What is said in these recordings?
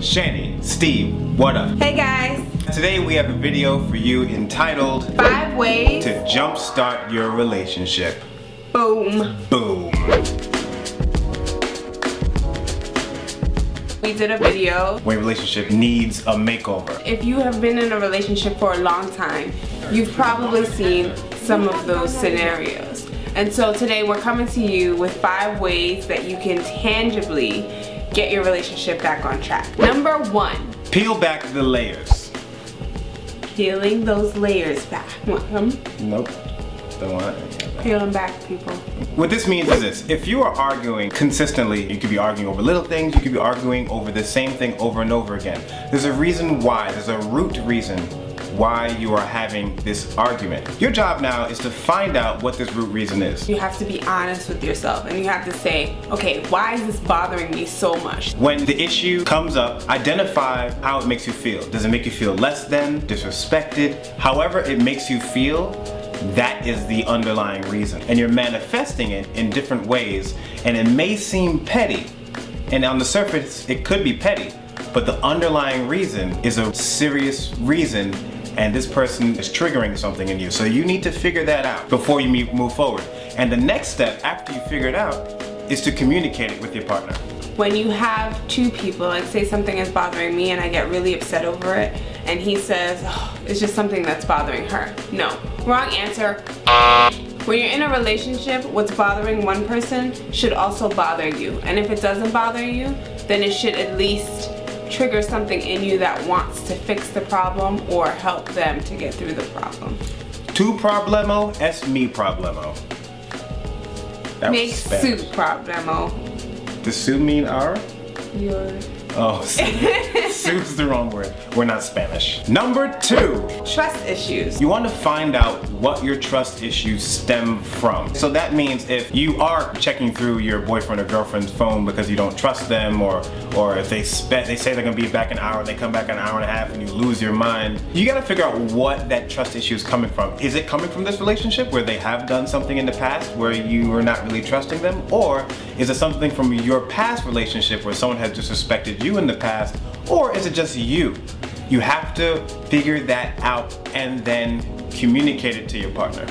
Shani, Steve, what up? Hey guys. Today we have a video for you entitled 5 Ways to Jumpstart Your Relationship. Boom. Boom. We did a video When a relationship needs a makeover. If you have been in a relationship for a long time, you've probably seen some of those scenarios. And so today we're coming to you with 5 ways that you can tangibly get your relationship back on track. Number 1. Peel back the layers. Peeling those layers back. Want them? Nope. Don't want it. Peel them back, people. What this means is this. If you are arguing consistently, you could be arguing over little things, you could be arguing over the same thing over and over again. There's a reason why, there's a root reason why you are having this argument. Your job now is to find out what this root reason is. You have to be honest with yourself and you have to say, okay, why is this bothering me so much? When the issue comes up, identify how it makes you feel. Does it make you feel less than, disrespected? However it makes you feel, that is the underlying reason. And you're manifesting it in different ways, and it may seem petty, and on the surface it could be petty, but the underlying reason is a serious reason, and this person is triggering something in you. So you need to figure that out before you move forward. And the next step after you figure it out is to communicate it with your partner. When you have 2 people, like say something is bothering me and I get really upset over it, and he says, oh, it's just something that's bothering her. No, wrong answer. When you're in a relationship, what's bothering one person should also bother you. And if it doesn't bother you, then it should at least trigger something in you that wants to fix the problem or help them to get through the problem. Tu problemo es mi problemo. That Make was Spanish. su problemo. Does su mean our? Yours. Oh, su's the wrong word. We're not Spanish. Number 2. Trust issues. You want to find out what your trust issues stem from. So that means if you are checking through your boyfriend or girlfriend's phone because you don't trust them, or if they say they're gonna be back an hour and they come back an hour and a half and you lose your mind, you gotta figure out what that trust issue is coming from. Is it coming from this relationship where they have done something in the past where you are not really trusting them? Or is it something from your past relationship where someone has disrespected you in the past? Or is it just you? You have to figure that out and then communicate it to your partner.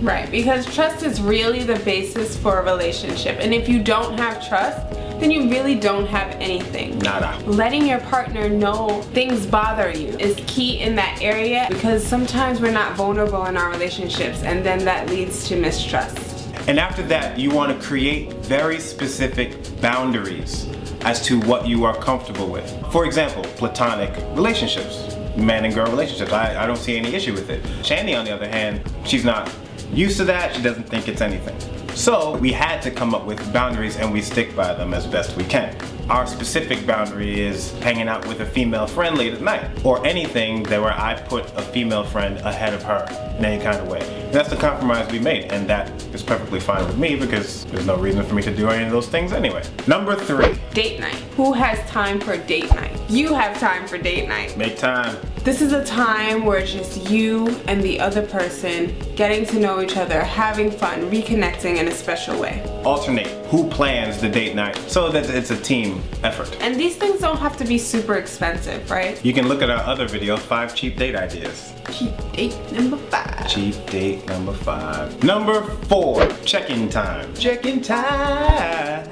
Right, because trust is really the basis for a relationship. And if you don't have trust, then you really don't have anything. Nada. Letting your partner know things bother you is key in that area, because sometimes we're not vulnerable in our relationships and then that leads to mistrust. And after that, you want to create very specific boundaries as to what you are comfortable with. For example, platonic relationships, man and girl relationships. I don't see any issue with it. Shani, on the other hand, she's not used to that. She doesn't think it's anything. So we had to come up with boundaries and we stick by them as best we can. Our specific boundary is hanging out with a female friend late at night, or anything that where I put a female friend ahead of her in any kind of way. That's the compromise we made, and that is perfectly fine with me because there's no reason for me to do any of those things anyway. Number 3. Date night. Who has time for date night? You have time for date night. Make time. This is a time where it's just you and the other person getting to know each other, having fun, reconnecting in a special way. Alternate who plans the date night so that it's a team effort. And these things don't have to be super expensive, right? You can look at our other video, 5 cheap date ideas. Cheap date number 5. Cheap date number 5. Number 4, check-in time. Check-in time.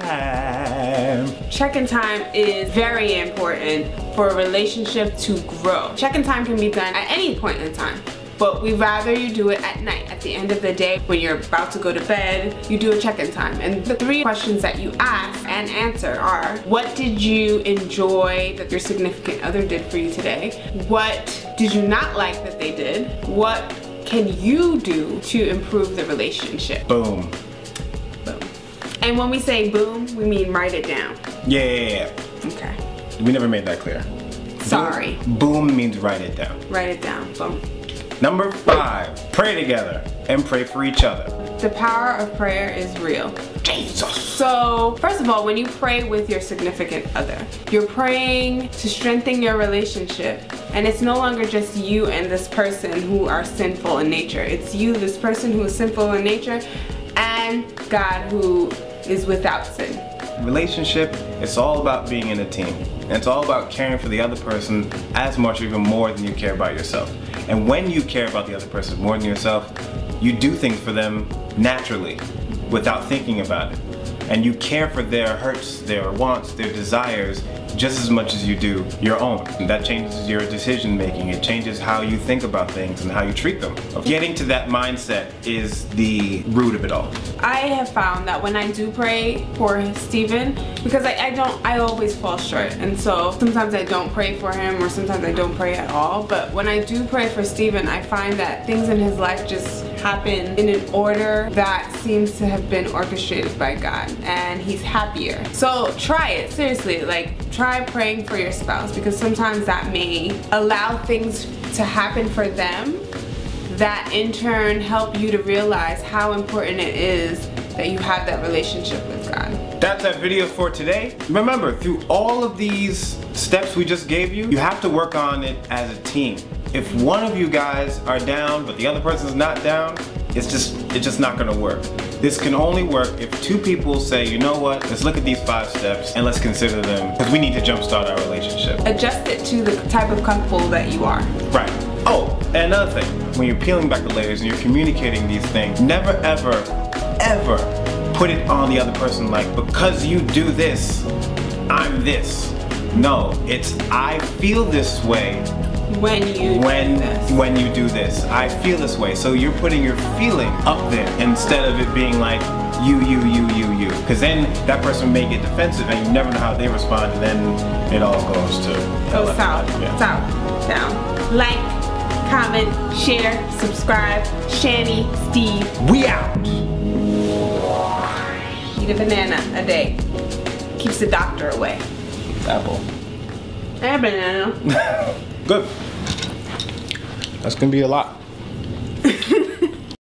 Check-in time is very important for a relationship to grow. Check-in time can be done at any point in time, but we'd rather you do it at night. At the end of the day, when you're about to go to bed, you do a check-in time. And the 3 questions that you ask and answer are, what did you enjoy that your significant other did for you today? What did you not like that they did? What can you do to improve the relationship? Boom. Boom. And when we say boom, we mean write it down. Yeah. Okay. We never made that clear. Sorry. Boom means write it down. Write it down. Boom. Number 5, pray together and pray for each other. The power of prayer is real. Jesus. So, first of all, when you pray with your significant other, you're praying to strengthen your relationship. And it's no longer just you and this person who are sinful in nature. It's you, this person who is sinful in nature, and God who is without sin. Relationship It's all about being in a team. And it's all about caring for the other person as much or even more than you care about yourself. And when you care about the other person more than yourself, you do things for them naturally, without thinking about it. And you care for their hurts, their wants, their desires, just as much as you do your own. And that changes your decision making. It changes how you think about things and how you treat them. Getting to that mindset is the root of it all. I have found that when I do pray for Steven, because I always fall short, and so sometimes I don't pray for him or sometimes I don't pray at all, but when I do pray for Steven, I find that things in his life just happen in an order that seems to have been orchestrated by God, and he's happier. So try it, seriously, like try praying for your spouse, because sometimes that may allow things to happen for them that in turn help you to realize how important it is that you have that relationship with God. That's our video for today. Remember, through all of these steps we just gave you, you have to work on it as a team. If one of you guys are down but the other person's not down, it's just not gonna work. This can only work if two people say, you know what, let's look at these 5 steps and let's consider them, because we need to jumpstart our relationship. Adjust it to the type of couple that you are. Right. Oh, and another thing, when you're peeling back the layers and you're communicating these things, never ever, ever put it on the other person like, because you do this, I'm this. No, it's I feel this way when you do this. I feel this way. So you're putting your feeling up there instead of it being like you. Because then that person may get defensive and you never know how they respond, and then it all goes to south, yeah. south, down. Like, comment, share, subscribe. Shani, Steve. We out. Eat a banana a day. Keeps the doctor away. Apple. And banana. Good. That's gonna be a lot.